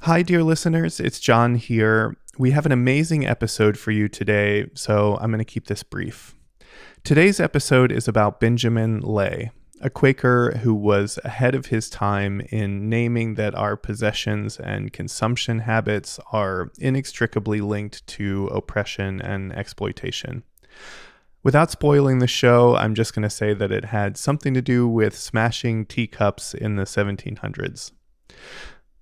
Hi, dear listeners. It's John here. We have an amazing episode for you today, so I'm going to keep this brief. Today's episode is about Benjamin Lay, a Quaker who was ahead of his time in naming that our possessions and consumption habits are inextricably linked to oppression and exploitation. Without spoiling the show, I'm just going to say that it had something to do with smashing teacups in the 1700s.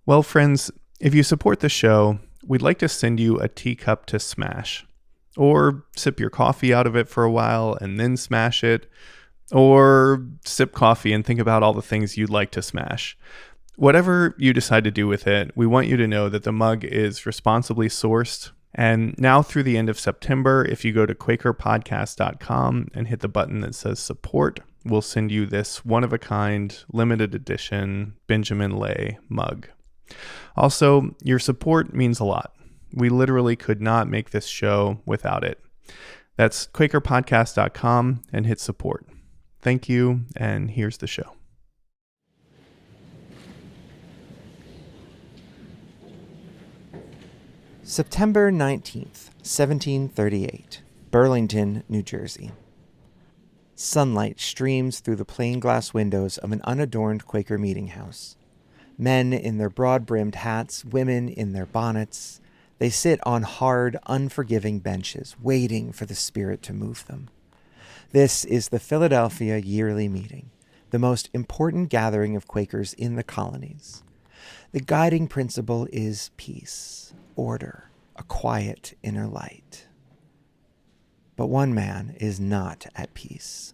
Well, friends, if you support the show, we'd like to send you a teacup to smash. Or sip your coffee out of it for a while and then smash it. Or sip coffee and think about all the things you'd like to smash. Whatever you decide to do with it, we want you to know that the mug is responsibly sourced. And now through the end of September, if you go to quakerpodcast.com and hit the button that says support, we'll send you this one-of-a-kind, limited edition Benjamin Lay mug. Also, your support means a lot. We literally could not make this show without it. That's quakerpodcast.com and hit support. Thank you, and here's the show. September 19th, 1738, Burlington, New Jersey. Sunlight streams through the plain glass windows of an unadorned Quaker meeting house. Men in their broad-brimmed hats, women in their bonnets. They sit on hard, unforgiving benches, waiting for the Spirit to move them. This is the Philadelphia Yearly Meeting, the most important gathering of Quakers in the colonies. The guiding principle is peace, order, a quiet inner light. But one man is not at peace.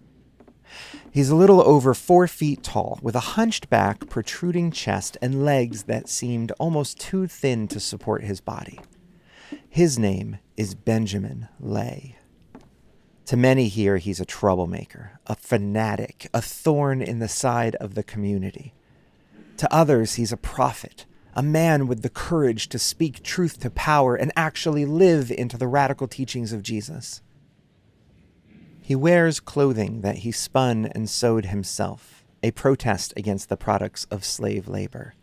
He's a little over 4 feet tall, with a hunched back, protruding chest, and legs that seemed almost too thin to support his body. His name is Benjamin Lay. To many here, he's a troublemaker, a fanatic, a thorn in the side of the community. To others, he's a prophet, a man with the courage to speak truth to power and actually live into the radical teachings of Jesus. He wears clothing that he spun and sewed himself, a protest against the products of slave labor.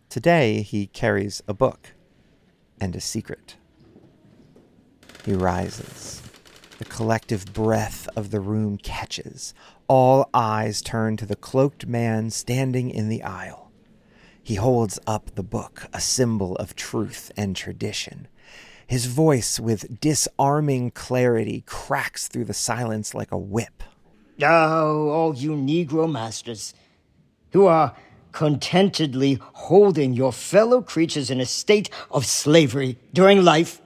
Today, he carries a book and a secret. He rises. The collective breath of the room catches. All eyes turn to the cloaked man standing in the aisle. He holds up the book, a symbol of truth and tradition. His voice, with disarming clarity, cracks through the silence like a whip. Oh, all you Negro masters, who are contentedly holding your fellow creatures in a state of slavery during life,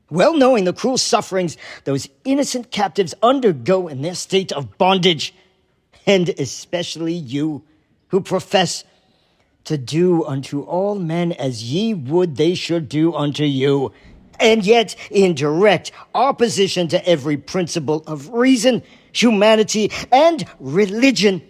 well knowing the cruel sufferings those innocent captives undergo in their state of bondage, and especially you, who profess to do unto all men as ye would they should do unto you, and yet in direct opposition to every principle of reason, humanity, and religion.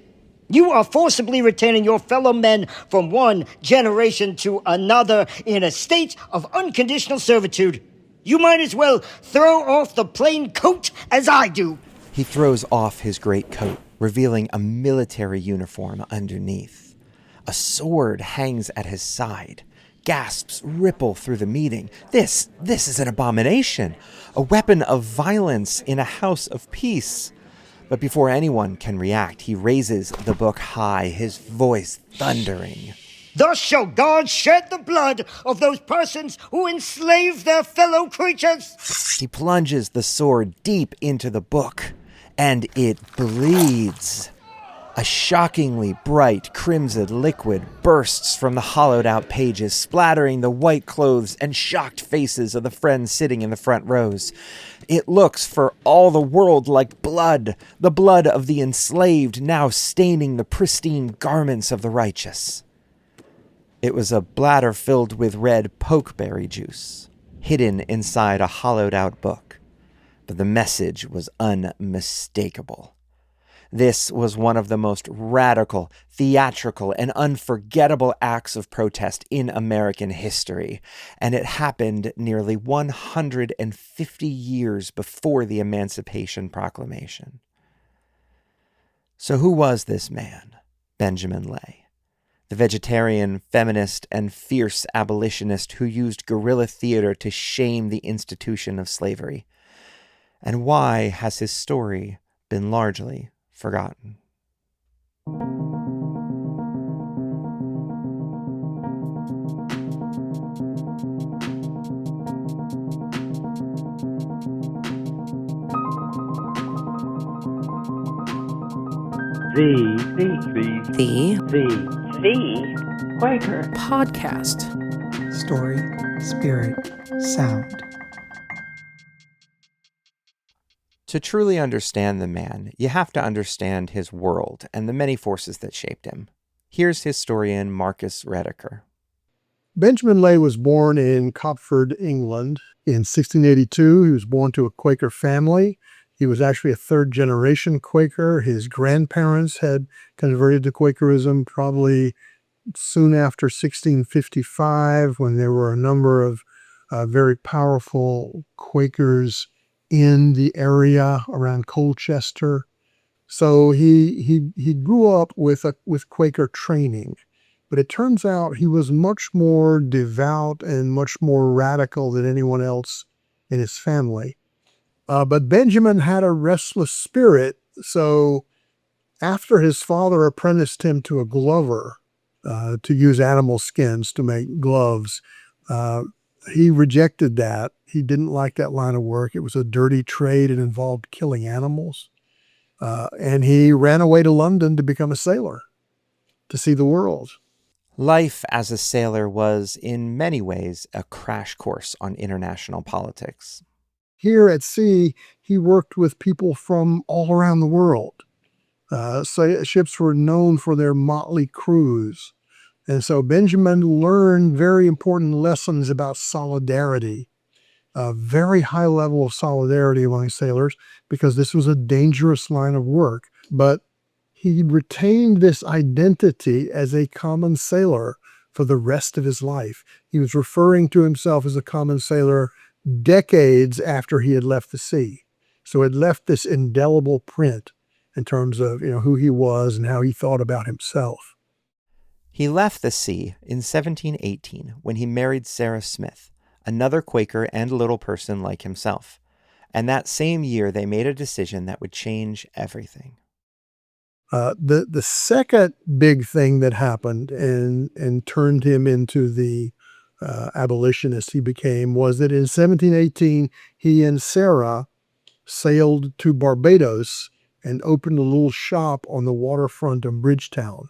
You are forcibly retaining your fellow men from one generation to another in a state of unconditional servitude. You might as well throw off the plain coat as I do. He throws off his great coat, revealing a military uniform underneath. A sword hangs at his side. Gasps ripple through the meeting. This is an abomination, a weapon of violence in a house of peace. But before anyone can react, he raises the book high, his voice thundering. Thus shall God shed the blood of those persons who enslave their fellow creatures. He plunges the sword deep into the book, and it bleeds. A shockingly bright crimson liquid bursts from the hollowed-out pages, splattering the white clothes and shocked faces of the friends sitting in the front rows. It looks for all the world like blood, the blood of the enslaved now staining the pristine garments of the righteous. It was a bladder filled with red pokeberry juice, hidden inside a hollowed-out book, but the message was unmistakable. This was one of the most radical, theatrical, and unforgettable acts of protest in American history, and it happened nearly 150 years before the Emancipation Proclamation. So who was this man, Benjamin Lay? the vegetarian, feminist, and fierce abolitionist who used guerrilla theater to shame the institution of slavery? And why has his story been largely forgotten? The Quaker podcast. Story, spirit, sound. To truly understand the man, you have to understand his world and the many forces that shaped him. Here's historian Marcus Rediker. Benjamin Lay was born in Copford, England in 1682. He was born to a Quaker family. He was actually a third-generation Quaker. His grandparents had converted to Quakerism probably soon after 1655, when there were a number of very powerful Quakers in the area around Colchester. So he grew up with Quaker training. But it turns out he was much more devout and much more radical than anyone else in his family. But Benjamin had a restless spirit, so after his father apprenticed him to a glover to use animal skins to make gloves, he rejected that. He didn't like that line of work. It was a dirty trade. It involved killing animals. And he ran away to London to become a sailor, to see the world. Life as a sailor was, in many ways, a crash course on international politics. Here at sea, he worked with people from all around the world. Ships were known for their motley crews. And so Benjamin learned very important lessons about solidarity, a very high level of solidarity among sailors, because this was a dangerous line of work. But he retained this identity as a common sailor for the rest of his life. He was referring to himself as a common sailor decades after he had left the sea. So it left this indelible print in terms of, who he was and how he thought about himself. He left the sea in 1718 when he married Sarah Smith, another Quaker and little person like himself. And that same year, they made a decision that would change everything. The second big thing that happened and turned him into the abolitionist he became was that in 1718, he and Sarah sailed to Barbados and opened a little shop on the waterfront of Bridgetown.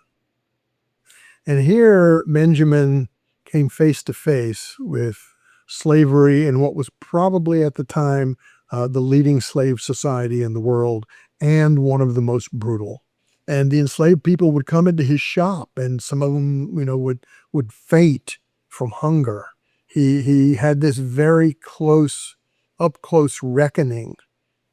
And here Benjamin came face to face with slavery in what was probably at the time the leading slave society in the world, and one of the most brutal. And the enslaved people would come into his shop, and some of them, would faint from hunger. He had this very up close reckoning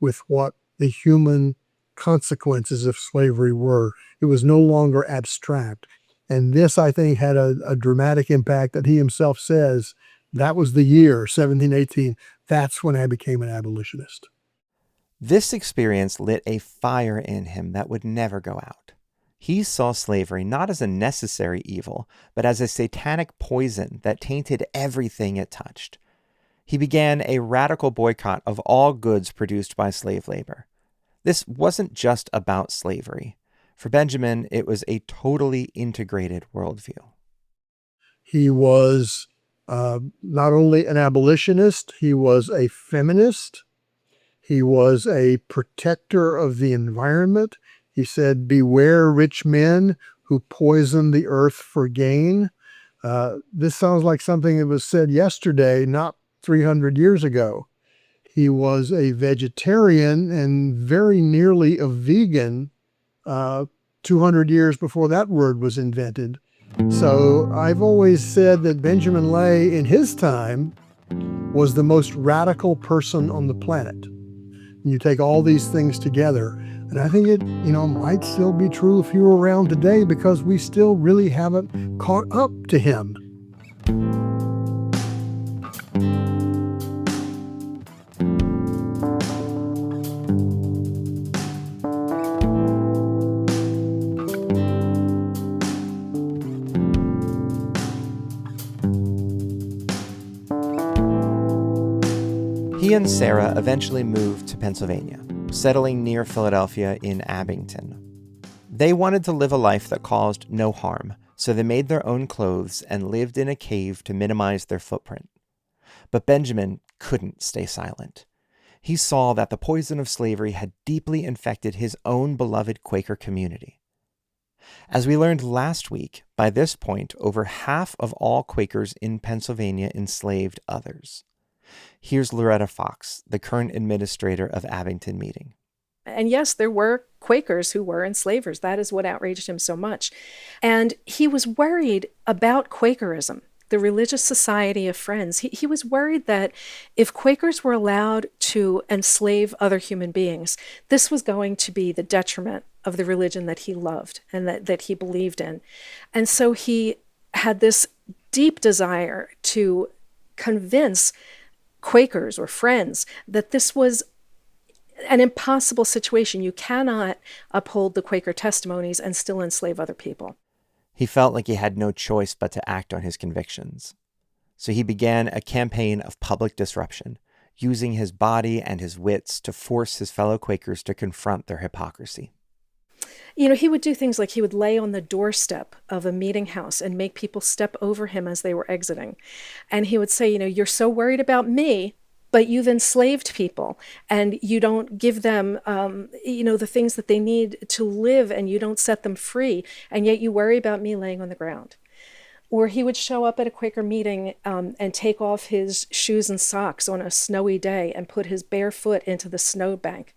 with what the human consequences of slavery were. It was no longer abstract. And this, I think, had a dramatic impact that he himself says, that was the year, 1718. That's when I became an abolitionist. This experience lit a fire in him that would never go out. He saw slavery not as a necessary evil, but as a satanic poison that tainted everything it touched. He began a radical boycott of all goods produced by slave labor. This wasn't just about slavery. For Benjamin, it was a totally integrated worldview. He was not only an abolitionist, he was a feminist. He was a protector of the environment. He said, "Beware rich men who poison the earth for gain." This sounds like something that was said yesterday, not 300 years ago. He was a vegetarian and very nearly a vegan 200 years before that word was invented. So I've always said that Benjamin Lay, in his time, was the most radical person on the planet. You take all these things together, and I think it, might still be true if he were around today, because we still really haven't caught up to him. He and Sarah eventually moved to Pennsylvania, settling near Philadelphia in Abington. They wanted to live a life that caused no harm, so they made their own clothes and lived in a cave to minimize their footprint. But Benjamin couldn't stay silent. He saw that the poison of slavery had deeply infected his own beloved Quaker community. As we learned last week, by this point, over half of all Quakers in Pennsylvania enslaved others. Here's Loretta Fox, the current administrator of Abington Meeting. And yes, there were Quakers who were enslavers. That is what outraged him so much. And he was worried about Quakerism, the religious society of Friends. He was worried that if Quakers were allowed to enslave other human beings, this was going to be the detriment of the religion that he loved and that he believed in. And so he had this deep desire to convince Quakers or Friends that this was an impossible situation. You cannot uphold the Quaker testimonies and still enslave other people. He felt like he had no choice but to act on his convictions. So he began a campaign of public disruption, using his body and his wits to force his fellow Quakers to confront their hypocrisy. You know, he would do things like he would lay on the doorstep of a meeting house and make people step over him as they were exiting. And he would say, you know, you're so worried about me, but you've enslaved people and you don't give them, the things that they need to live, and you don't set them free. And yet you worry about me laying on the ground. Or he would show up at a Quaker meeting and take off his shoes and socks on a snowy day and put his bare foot into the snowbank.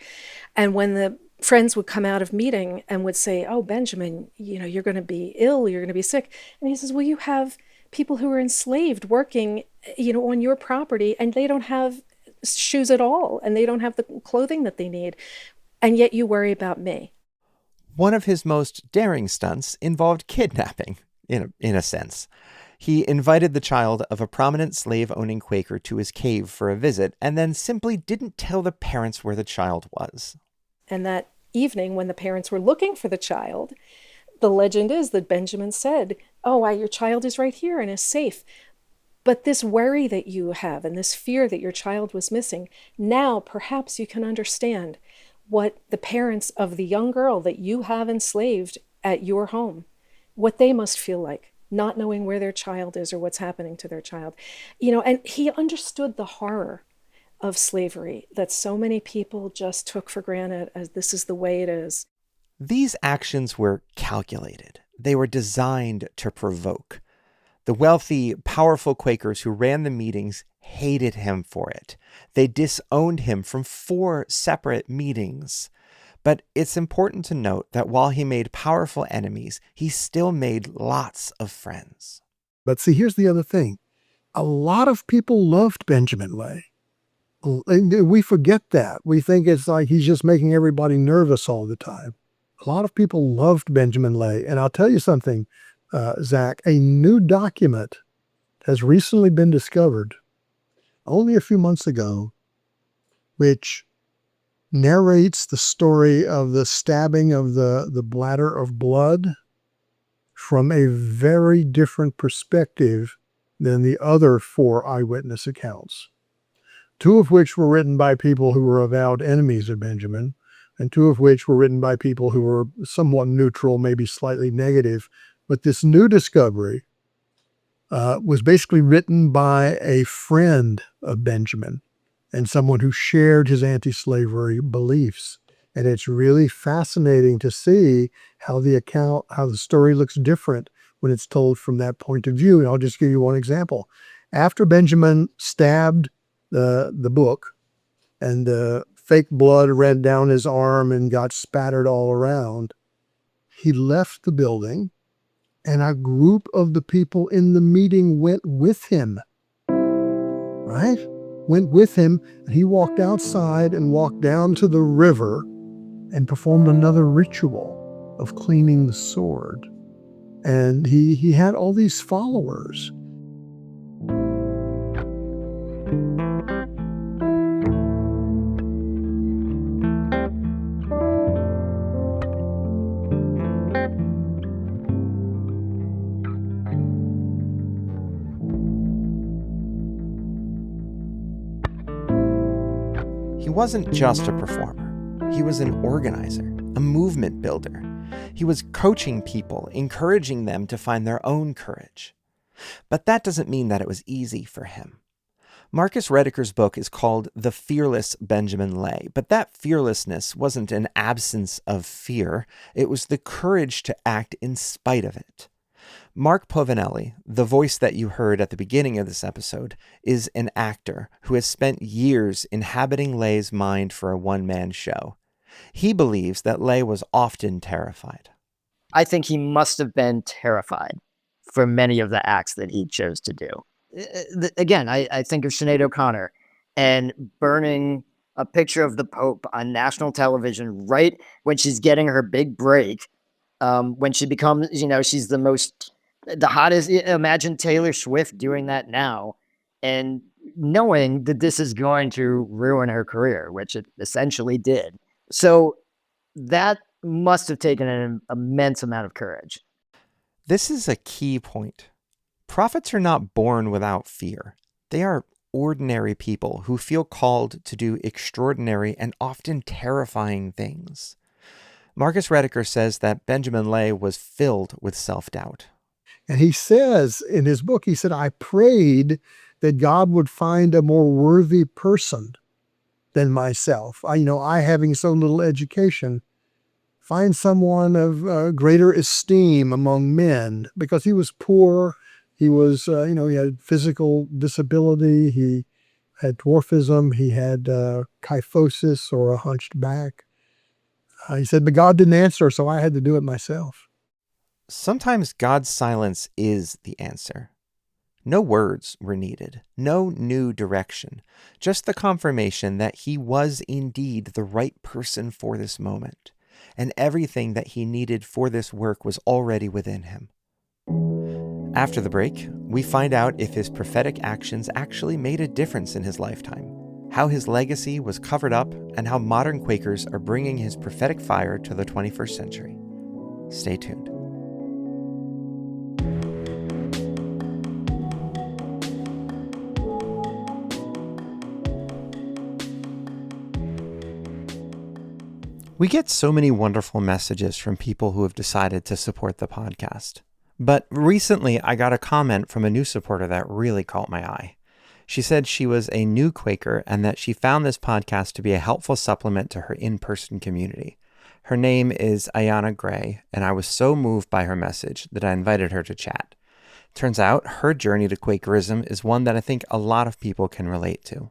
And when the friends would come out of meeting and would say, oh, Benjamin, you know, you're going to be ill, you're going to be sick. And he says, well, you have people who are enslaved working, you know, on your property, and they don't have shoes at all, and they don't have the clothing that they need. And yet you worry about me. One of his most daring stunts involved kidnapping, in a sense. He invited the child of a prominent slave-owning Quaker to his cave for a visit, and then simply didn't tell the parents where the child was. And that evening, when the parents were looking for the child, the legend is that Benjamin said, oh, your child is right here and is safe. But this worry that you have and this fear that your child was missing, now perhaps you can understand what the parents of the young girl that you have enslaved at your home, what they must feel like, not knowing where their child is or what's happening to their child. You know, and he understood the horror of slavery that so many people just took for granted as this is the way it is. These actions were calculated. They were designed to provoke. The wealthy, powerful Quakers who ran the meetings hated him for it. They disowned him from 4 separate meetings. But it's important to note that while he made powerful enemies, he still made lots of friends. But see, here's the other thing. A lot of people loved Benjamin Lay. We forget that. We think it's like he's just making everybody nervous all the time. A lot of people loved Benjamin Lay. And I'll tell you something, Zach, a new document has recently been discovered only a few months ago, which narrates the story of the stabbing of the bladder of blood from a very different perspective than the other 4 eyewitness accounts, 2 of which were written by people who were avowed enemies of Benjamin, and 2 of which were written by people who were somewhat neutral, maybe slightly negative. But this new discovery was basically written by a friend of Benjamin and someone who shared his anti-slavery beliefs. And it's really fascinating to see how the story looks different when it's told from that point of view. And I'll just give you one example. After Benjamin stabbed the book and the fake blood ran down his arm and got spattered all around, he left the building, and a group of the people in the meeting went with him, right? Went with him, and he walked outside and walked down to the river and performed another ritual of cleaning the sword. And he had all these followers. wasn't just a performer. He was an organizer, a movement builder. He was coaching people, encouraging them to find their own courage. But that doesn't mean that it was easy for him. Marcus Rediker's book is called The Fearless Benjamin Lay, but that fearlessness wasn't an absence of fear. It was the courage to act in spite of it. Mark Povinelli, the voice that you heard at the beginning of this episode, is an actor who has spent years inhabiting Lay's mind for a one-man show. He believes that Lay was often terrified. I think he must have been terrified for many of the acts that he chose to do. Again, I think of Sinead O'Connor and burning a picture of the Pope on national television right when she's getting her big break, when she becomes, she's the hottest. Imagine Taylor Swift doing that now and knowing that this is going to ruin her career, which it essentially did. So that must have taken an immense amount of courage. This is a key point. Prophets are not born without fear. They are ordinary people who feel called to do extraordinary and often terrifying things. Marcus Rediker says that Benjamin Lay was filled with self-doubt. And he says in his book, he said, I prayed that God would find a more worthy person than myself. I having so little education, find someone of greater esteem among men, because he was poor. He was, he had physical disability. He had dwarfism. He had kyphosis, or a hunched back. He said, but God didn't answer, so I had to do it myself. Sometimes God's silence is the answer. No words were needed, no new direction, just the confirmation that he was indeed the right person for this moment, and everything that he needed for this work was already within him. After the break, we find out if his prophetic actions actually made a difference in his lifetime, how his legacy was covered up, and how modern Quakers are bringing his prophetic fire to the 21st century. Stay tuned. We get so many wonderful messages from people who have decided to support the podcast. But recently, I got a comment from a new supporter that really caught my eye. She said she was a new Quaker and that she found this podcast to be a helpful supplement to her in-person community. Her name is Ayana Gray, and I was so moved by her message that I invited her to chat. Turns out her journey to Quakerism is one that I think a lot of people can relate to.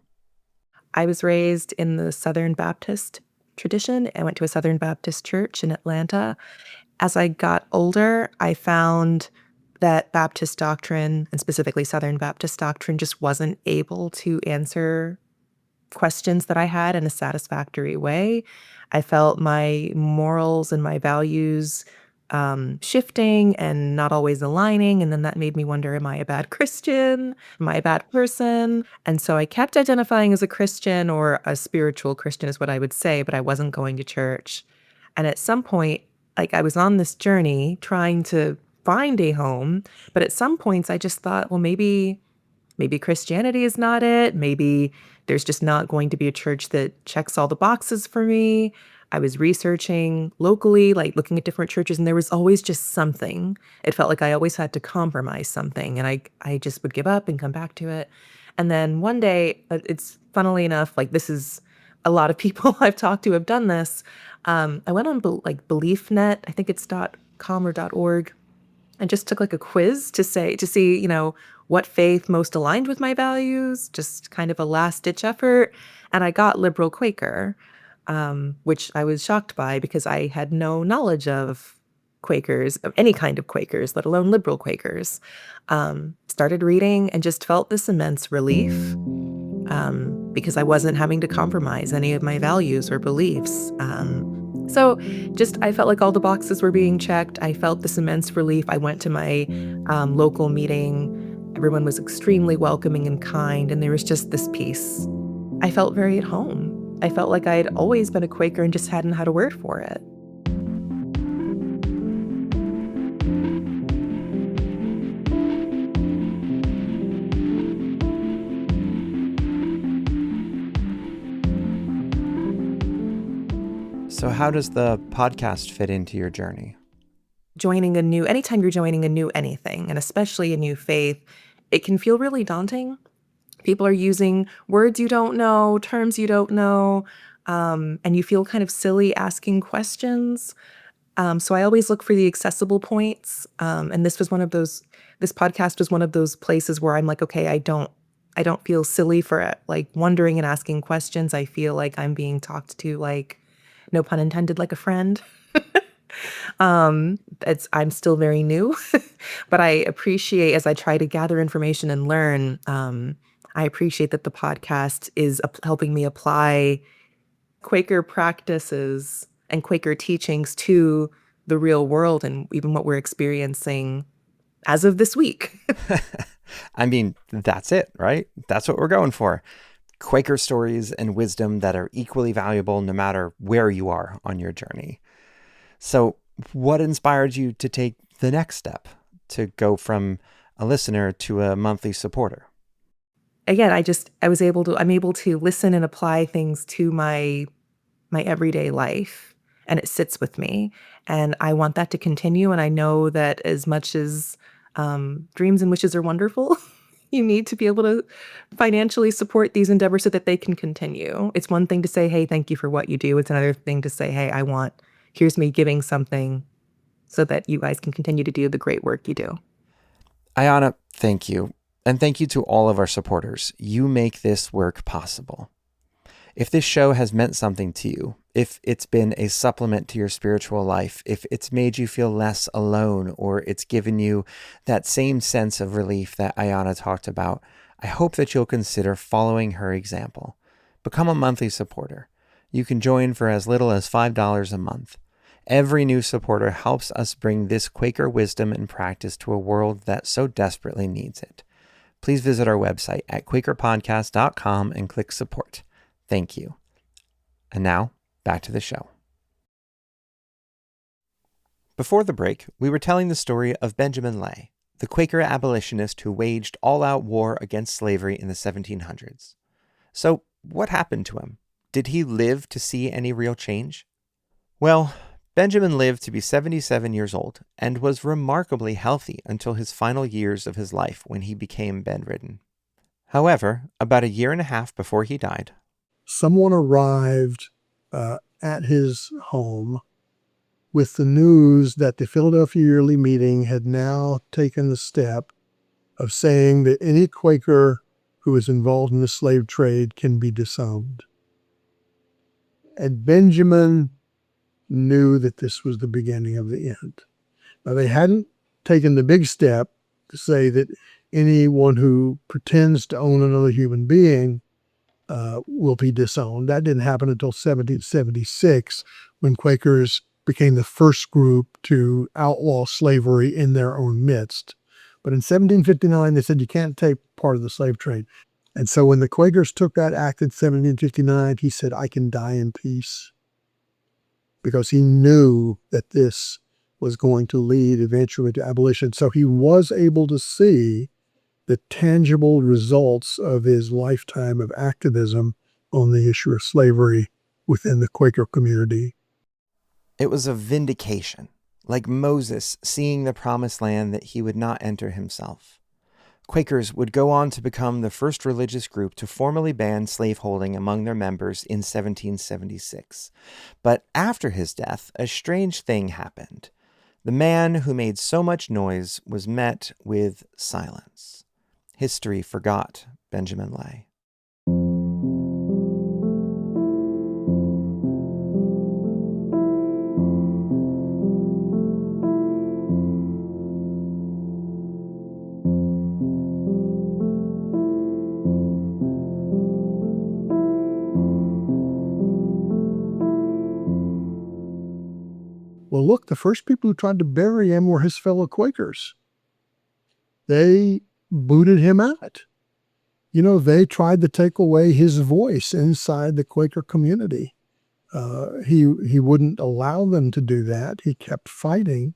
I was raised in the Southern Baptist tradition. I went to a Southern Baptist church in Atlanta. As I got older, I found that Baptist doctrine, and specifically Southern Baptist doctrine, just wasn't able to answer questions that I had in a satisfactory way. I felt my morals and my values shifting and not always aligning. And then that made me wonder, am I a bad Christian? Am I a bad person? And so I kept identifying as a Christian, or a spiritual Christian is what I would say, but I wasn't going to church. And at some point, I was on this journey trying to find a home, but at some points I just thought, well, maybe Christianity is not it. Maybe there's just not going to be a church that checks all the boxes for me. I was researching locally, looking at different churches, and there was always just something. It felt like I always had to compromise something, and I just would give up and come back to it. And then one day, it's funnily enough, this is a lot of people I've talked to have done this. I went on BeliefNet, I think it's .com or .org, and just took a quiz to see, what faith most aligned with my values, just kind of a last-ditch effort. And I got liberal Quaker, which I was shocked by because I had no knowledge of Quakers, of any kind of Quakers, let alone liberal Quakers. Started reading and just felt this immense relief because I wasn't having to compromise any of my values or beliefs. So I felt like all the boxes were being checked. I felt this immense relief. I went to my local meeting. Everyone was extremely welcoming and kind, and there was just this peace. I felt very at home. I felt like I had always been a Quaker and just hadn't had a word for it. So how does the podcast fit into your journey? Anytime you're joining a new anything, and especially a new faith, it can feel really daunting. People are using words you don't know, terms you don't know, and you feel kind of silly asking questions. So I always look for the accessible points. And this podcast was one of those places where I'm like, okay, I don't feel silly for it, like wondering and asking questions. I feel like I'm being talked to, like, no pun intended, like a friend. I'm still very new, but I appreciate, as I try to gather information and learn, I appreciate that the podcast is helping me apply Quaker practices and Quaker teachings to the real world and even what we're experiencing as of this week. I mean, that's it, right? That's what we're going for. Quaker stories and wisdom that are equally valuable no matter where you are on your journey. So what inspired you to take the next step, to go from a listener to a monthly supporter? Again, I'm able to listen and apply things to my everyday life, and it sits with me, and I want that to continue. And I know that as much as dreams and wishes are wonderful, you need to be able to financially support these endeavors so that they can continue. It's one thing to say, hey, thank you for what you do. It's another thing to say, hey, here's me giving something so that you guys can continue to do the great work you do. Ayana, thank you. And thank you to all of our supporters. You make this work possible. If this show has meant something to you, if it's been a supplement to your spiritual life, if it's made you feel less alone, or it's given you that same sense of relief that Ayana talked about, I hope that you'll consider following her example. Become a monthly supporter. You can join for as little as $5 a month. Every new supporter helps us bring this Quaker wisdom and practice to a world that so desperately needs it. Please visit our website at quakerpodcast.com and click support. Thank you. And now, back to the show. Before the break, we were telling the story of Benjamin Lay, the Quaker abolitionist who waged all-out war against slavery in the 1700s. So, what happened to him? Did he live to see any real change? Well, Benjamin lived to be 77 years old and was remarkably healthy until his final years of his life when he became bedridden. However, about a year and a half before he died, someone arrived at his home with the news that the Philadelphia Yearly Meeting had now taken the step of saying that any Quaker who is involved in the slave trade can be disowned. And Benjamin knew that this was the beginning of the end. Now, they hadn't taken the big step to say that anyone who pretends to own another human being will be disowned. That didn't happen until 1776, when Quakers became the first group to outlaw slavery in their own midst. But in 1759, they said you can't take part of the slave trade. And so when the Quakers took that act in 1759, he said, I can die in peace. Because he knew that this was going to lead eventually to abolition. So he was able to see the tangible results of his lifetime of activism on the issue of slavery within the Quaker community. it was a vindication, like Moses seeing the promised land that he would not enter himself. Quakers would go on to become the first religious group to formally ban slaveholding among their members in 1776. But after his death, a strange thing happened. The man who made so much noise was met with silence. History forgot Benjamin Lay. Well, look, the first people who tried to bury him were his fellow Quakers. They booted him out. You know, they tried to take away his voice inside the Quaker community. He wouldn't allow them to do that. He kept fighting.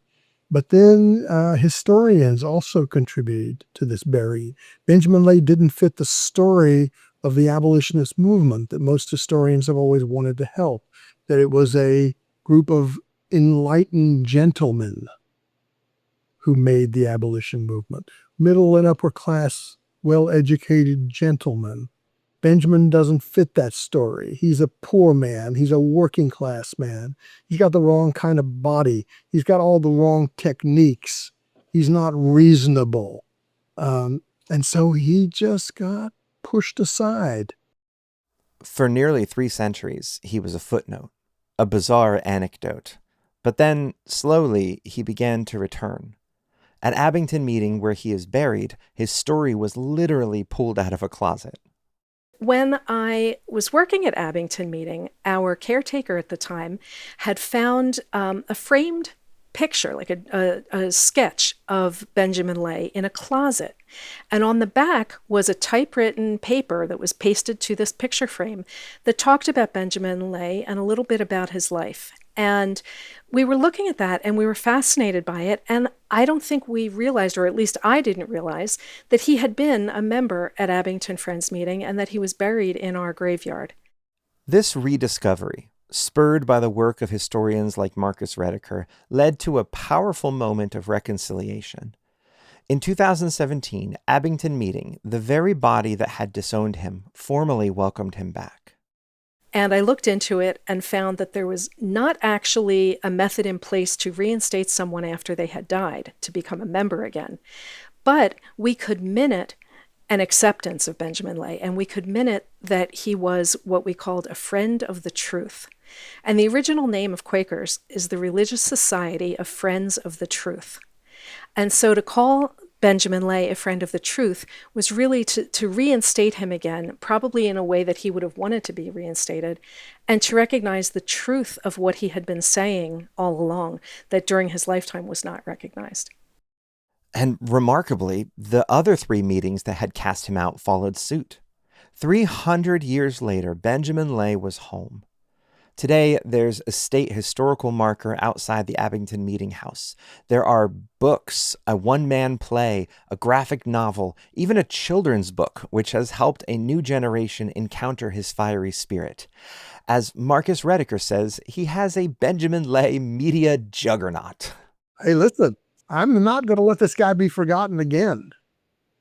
But then historians also contributed to this burying. Benjamin Lay didn't fit the story of the abolitionist movement that most historians have always wanted to help. that it was a group of enlightened gentlemen who made the abolition movement. Middle and upper class, well-educated gentlemen. Benjamin doesn't fit that story. He's a poor man. He's a working class man. He's got the wrong kind of body. He's got all the wrong techniques. He's not reasonable. And so he just got pushed aside. For nearly 3 centuries, he was a footnote, a bizarre anecdote. But then, slowly, he began to return. At Abington Meeting, where he is buried, his story was literally pulled out of a closet. When I was working at Abington Meeting, our caretaker at the time had found a framed picture, like a sketch of Benjamin Lay in a closet. And on the back was a typewritten paper that was pasted to this picture frame that talked about Benjamin Lay and a little bit about his life. And we were looking at that and we were fascinated by it. And I don't think we realized, or at least I didn't realize, that he had been a member at Abington Friends Meeting and that he was buried in our graveyard. This rediscovery, spurred by the work of historians like Marcus Rediker, led to a powerful moment of reconciliation. In 2017, Abington Meeting, the very body that had disowned him, formally welcomed him back. And I looked into it and found that there was not actually a method in place to reinstate someone after they had died to become a member again. But we could minute an acceptance of Benjamin Lay, and we could minute that he was what we called a friend of the truth. And the original name of Quakers is the Religious Society of Friends of the Truth. And so to call Benjamin Lay a friend of the truth was really to reinstate him again, probably in a way that he would have wanted to be reinstated, and to recognize the truth of what he had been saying all along, that during his lifetime was not recognized. And remarkably, the other 3 meetings that had cast him out followed suit. 300 years later, Benjamin Lay was home. Today, there's a state historical marker outside the Abington Meeting House. There are books, a one-man play, a graphic novel, even a children's book, which has helped a new generation encounter his fiery spirit. As Marcus Rediker says, he has a Benjamin Lay media juggernaut. Hey, listen, I'm not going to let this guy be forgotten again.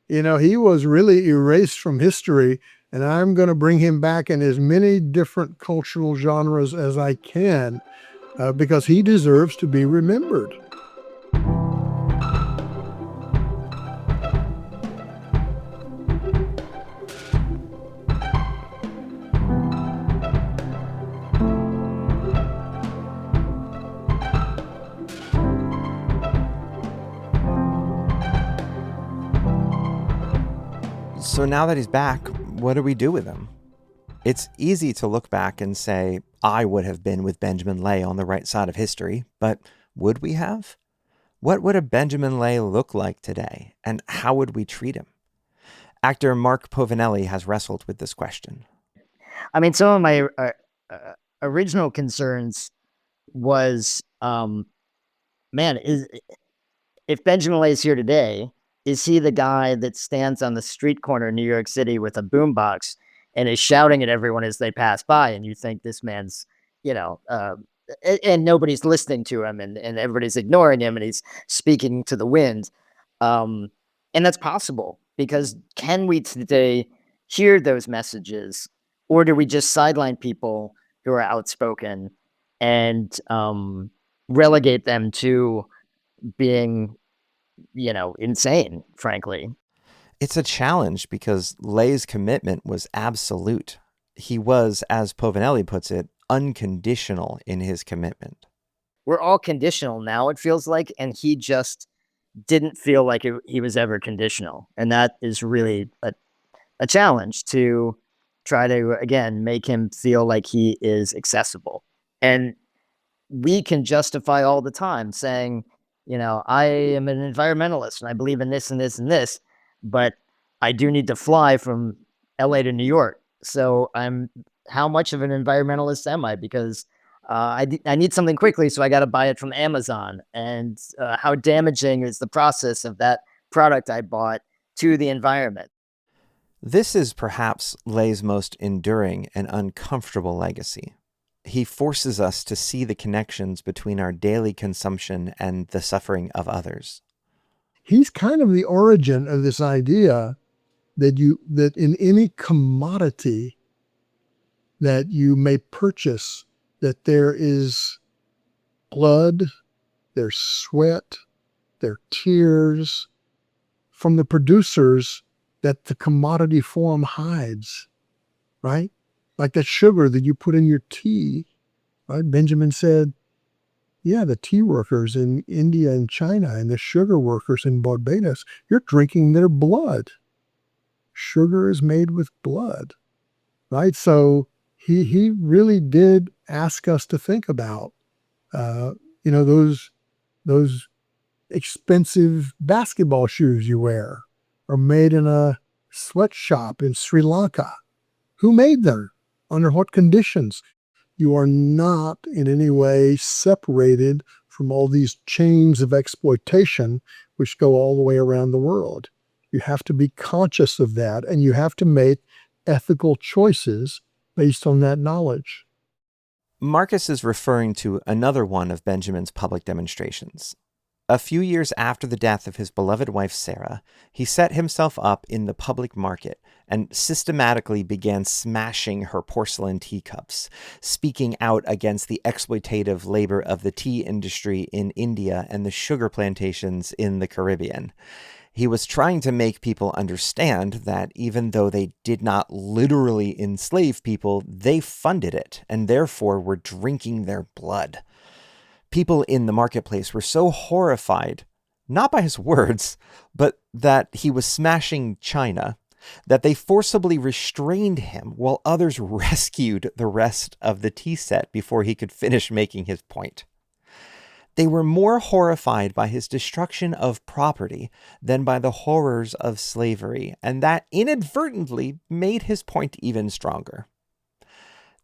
You know, he was really erased from history, and I'm going to bring him back in as many different cultural genres as I can because he deserves to be remembered. So now that he's back, what do we do with him? It's easy to look back and say, I would have been with Benjamin Lay on the right side of history, but would we have? What would a Benjamin Lay look like today, and how would we treat him? Actor Mark Povinelli has wrestled with this question. I mean, some of my original concerns was, if Benjamin Lay is here today, is he the guy that stands on the street corner in New York City with a boombox and is shouting at everyone as they pass by, and you think this man's, and nobody's listening to him, and everybody's ignoring him, and he's speaking to the wind. And that's possible, because can we today hear those messages, or do we just sideline people who are outspoken and relegate them to being insane, frankly? It's a challenge because Lay's commitment was absolute. He was, as Povinelli puts it, unconditional in his commitment. We're all conditional now, it feels like, and he just didn't feel like he was ever conditional. And that is really a challenge, to try to, again, make him feel like he is accessible. And we can justify all the time saying, I am an environmentalist and I believe in this and this and this, but I do need to fly from LA to New York. So how much of an environmentalist am I? Because I need something quickly, so I got to buy it from Amazon. And how damaging is the process of that product I bought to the environment? This is perhaps Lay's most enduring and uncomfortable legacy. He forces us to see the connections between our daily consumption and the suffering of others. He's kind of the origin of this idea that in any commodity that you may purchase, that there is blood, there's sweat, there are tears from the producers that the commodity form hides, right? Like that sugar that you put in your tea, right? Benjamin said, yeah, the tea workers in India and China and the sugar workers in Barbados, you're drinking their blood. Sugar is made with blood, right? So he really did ask us to think about, those expensive basketball shoes you wear are made in a sweatshop in Sri Lanka. Who made them? Under what conditions? You are not in any way separated from all these chains of exploitation which go all the way around the world. You have to be conscious of that, and you have to make ethical choices based on that knowledge. Marcus is referring to another one of Benjamin's public demonstrations. A few years after the death of his beloved wife Sarah, he set himself up in the public market and systematically began smashing her porcelain teacups, speaking out against the exploitative labor of the tea industry in India and the sugar plantations in the Caribbean. He was trying to make people understand that even though they did not literally enslave people, they funded it and therefore were drinking their blood. People in the marketplace were so horrified, not by his words, but that he was smashing china, that they forcibly restrained him while others rescued the rest of the tea set before he could finish making his point. They were more horrified by his destruction of property than by the horrors of slavery, and that inadvertently made his point even stronger.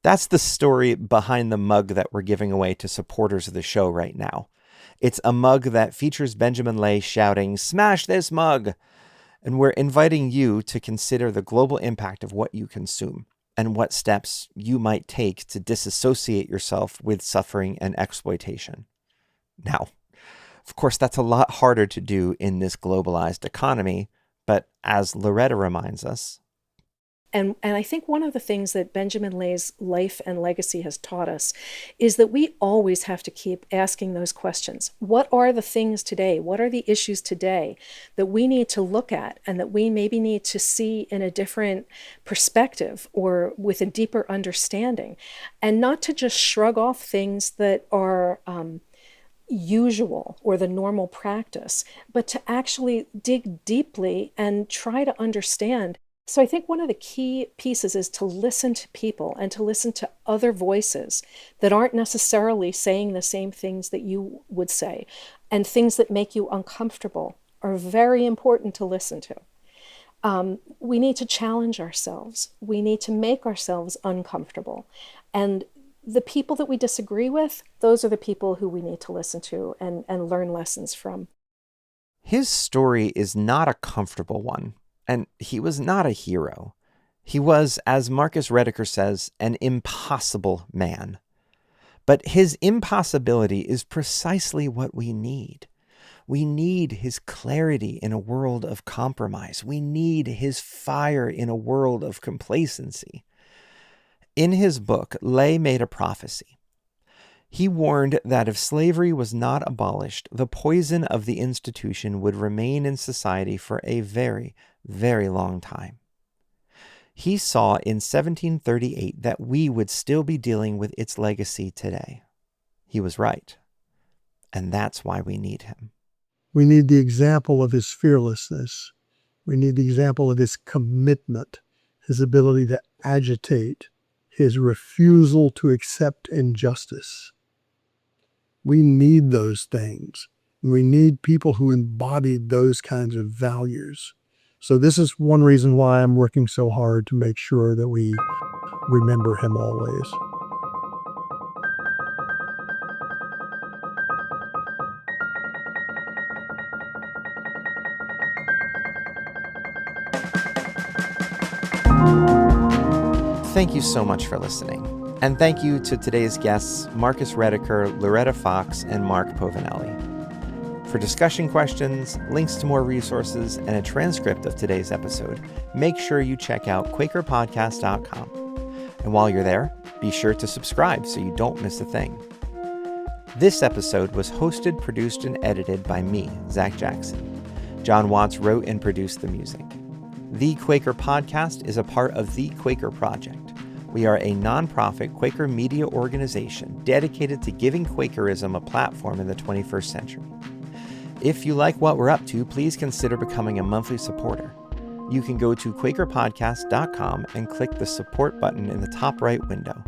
That's the story behind the mug that we're giving away to supporters of the show right now. It's a mug that features Benjamin Lay shouting, "Smash this mug!" And we're inviting you to consider the global impact of what you consume and what steps you might take to disassociate yourself with suffering and exploitation. Now, of course, that's a lot harder to do in this globalized economy, but as Loretta reminds us, And I think one of the things that Benjamin Lay's life and legacy has taught us is that we always have to keep asking those questions. What are the things today? What are the issues today that we need to look at and that we maybe need to see in a different perspective or with a deeper understanding? And not to just shrug off things that are usual or the normal practice, but to actually dig deeply and try to understand. So I think one of the key pieces is to listen to people and to listen to other voices that aren't necessarily saying the same things that you would say, and things that make you uncomfortable are very important to listen to. We need to challenge ourselves. We need to make ourselves uncomfortable. And the people that we disagree with, those are the people who we need to listen to and learn lessons from. his story is not a comfortable one. And he was not a hero. He was, as Marcus Rediker says, an impossible man. But his impossibility is precisely what we need. We need his clarity in a world of compromise. We need his fire in a world of complacency. In his book, Lay made a prophecy. He warned that if slavery was not abolished, the poison of the institution would remain in society for a very, very long time. He saw in 1738 that we would still be dealing with its legacy today. He was right. And that's why we need him. We need the example of his fearlessness. We need the example of his commitment, his ability to agitate, his refusal to accept injustice. We need those things. We need people who embodied those kinds of values. So this is one reason why I'm working so hard to make sure that we remember him always. Thank you so much for listening. And thank you to today's guests, Marcus Rediker, Loretta Fox, and Mark Povinelli. For discussion questions, links to more resources, and a transcript of today's episode, make sure you check out QuakerPodcast.com. And while you're there, be sure to subscribe so you don't miss a thing. This episode was hosted, produced, and edited by me, Zach Jackson. John Watts wrote and produced the music. The Quaker Podcast is a part of The Quaker Project. We are a nonprofit Quaker media organization dedicated to giving Quakerism a platform in the 21st century. If you like what we're up to, please consider becoming a monthly supporter. You can go to QuakerPodcast.com and click the support button in the top right window.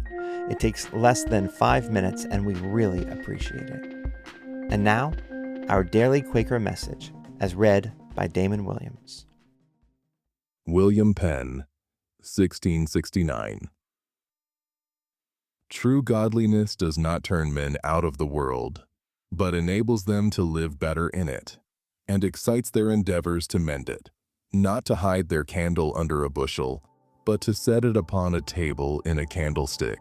It takes less than 5 minutes, and we really appreciate it. And now, our daily Quaker message, as read by Damon Williams. William Penn, 1669. True godliness does not turn men out of the world, but enables them to live better in it, and excites their endeavors to mend it, not to hide their candle under a bushel, but to set it upon a table in a candlestick.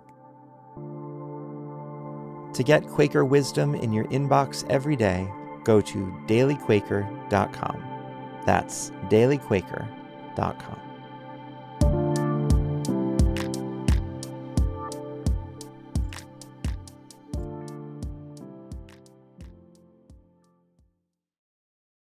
To get Quaker wisdom in your inbox every day, go to dailyquaker.com. That's dailyquaker.com.